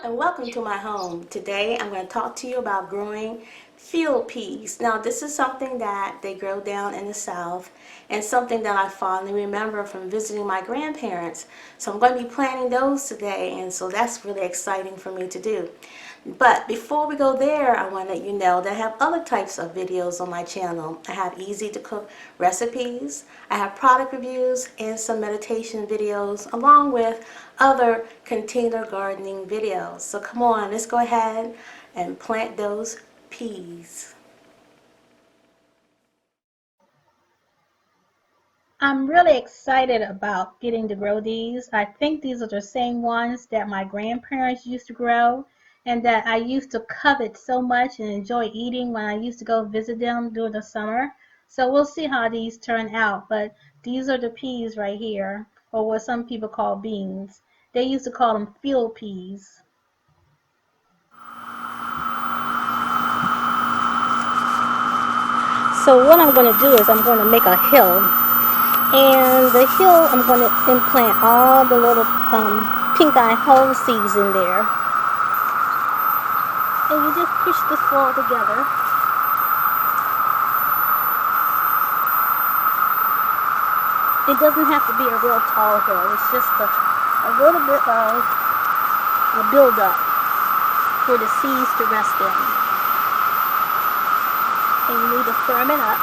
and welcome to my home. Today I'm going to talk to you about growing field peas. Now this is something that they grow down in the south and something that I fondly remember from visiting my grandparents. So I'm going to be planting those today, and so that's really exciting for me to do. But before we go there, I want to let you know that I have other types of videos on my channel. I have easy to cook recipes, I have product reviews, and some meditation videos, along with other container gardening videos. So come on, let's go ahead and plant those peas. I'm really excited about getting to grow these. I think these are the same ones that my grandparents used to grow and that I used to covet so much and enjoy eating when I used to go visit them during the summer. So we'll see how these turn out, but these are the peas right here, or what some people call beans. They used to call them field peas. So what I'm going to do is I'm going to make a hill. And the hill, I'm going to implant all the little Pinkeye Purple seeds in there. And you just push the soil together. It doesn't have to be a real tall hill. It's just a little bit of a build-up for the seeds to rest in. And you need to firm it up.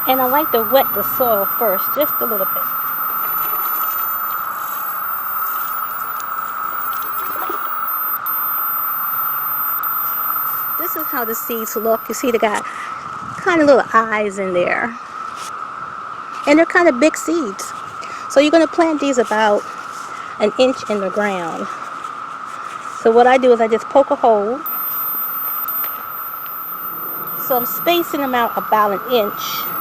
And I like to wet the soil first, just a little bit. This is how the seeds look. You see they got kind of little eyes in there. And they're kind of big seeds. So you're going to plant these about an inch in the ground. So what I do is I just poke a hole. So I'm spacing them out about an inch.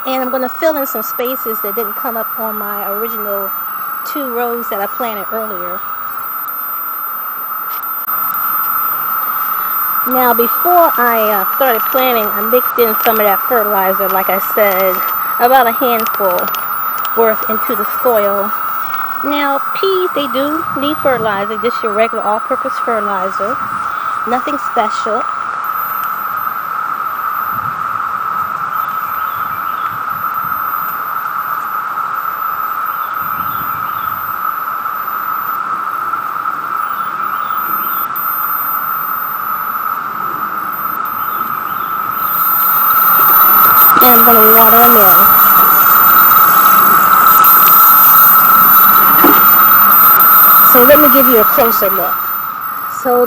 And I'm going to fill in some spaces that didn't come up on my original 2 rows that I planted earlier. Now before I started planting, I mixed in some of that fertilizer, like I said, about a handful worth into the soil. Now peas, they do need fertilizer, just your regular all-purpose fertilizer, nothing special. And I'm going to water them in. So let me give you a closer look. So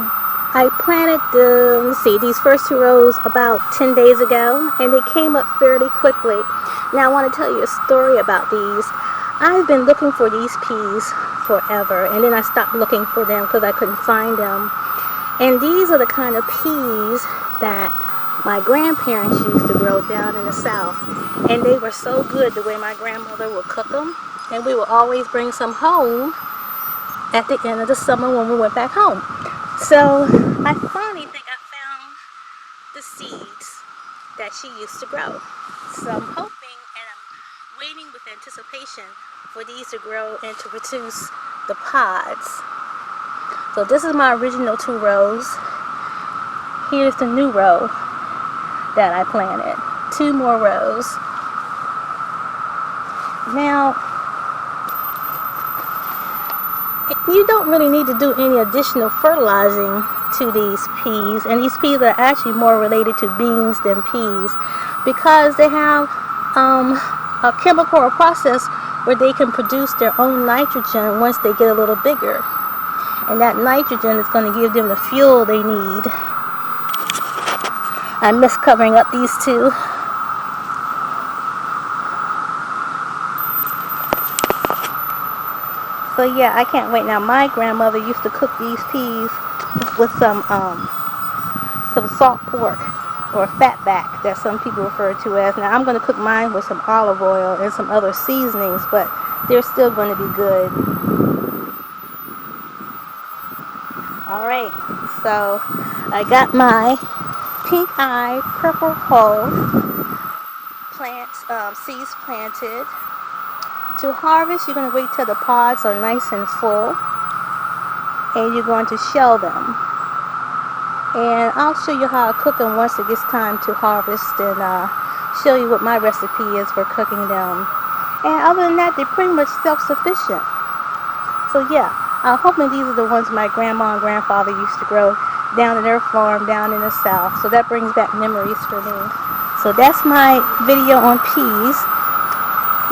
I planted these first 2 rows about 10 days ago, and they came up fairly quickly. Now I want to tell you a story about these. I've been looking for these peas forever, and then I stopped looking for them because I couldn't find them. And these are the kind of peas that my grandparents used to grow down in the south, and they were so good the way my grandmother would cook them, and we would always bring some home at the end of the summer when we went back home. So I finally think I found the seeds that she used to grow. So I'm hoping and I'm waiting with anticipation for these to grow and to produce the pods. So this is my original 2 rows. Here's the new row that I planted. 2 more rows. Now, you don't really need to do any additional fertilizing to these peas, and these peas are actually more related to beans than peas because they have a chemical or process where they can produce their own nitrogen once they get a little bigger. And that nitrogen is going to give them the fuel they need. I miss covering up these two. So yeah, I can't wait. Now my grandmother used to cook these peas with some salt pork, or fatback that some people refer to as. Now I'm going to cook mine with some olive oil and some other seasonings, but they're still going to be good. Alright, so I got my Pinkeye Purple Hull seeds planted. To harvest, you're going to wait till the pods are nice and full, and you're going to shell them. And I'll show you how I cook them once it gets time to harvest, and show you what my recipe is for cooking them. And other than that, they're pretty much self-sufficient. So yeah, I'm hoping these are the ones my grandma and grandfather used to grow down in their farm down in the south. So that brings back memories for me. So that's my video on peas.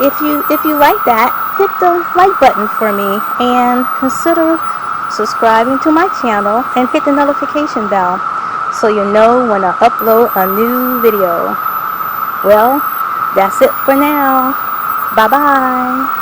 If you like that, hit the like button for me, and consider subscribing to my channel and hit the notification bell so you know when I upload a new video. Well, that's it for now. Bye bye.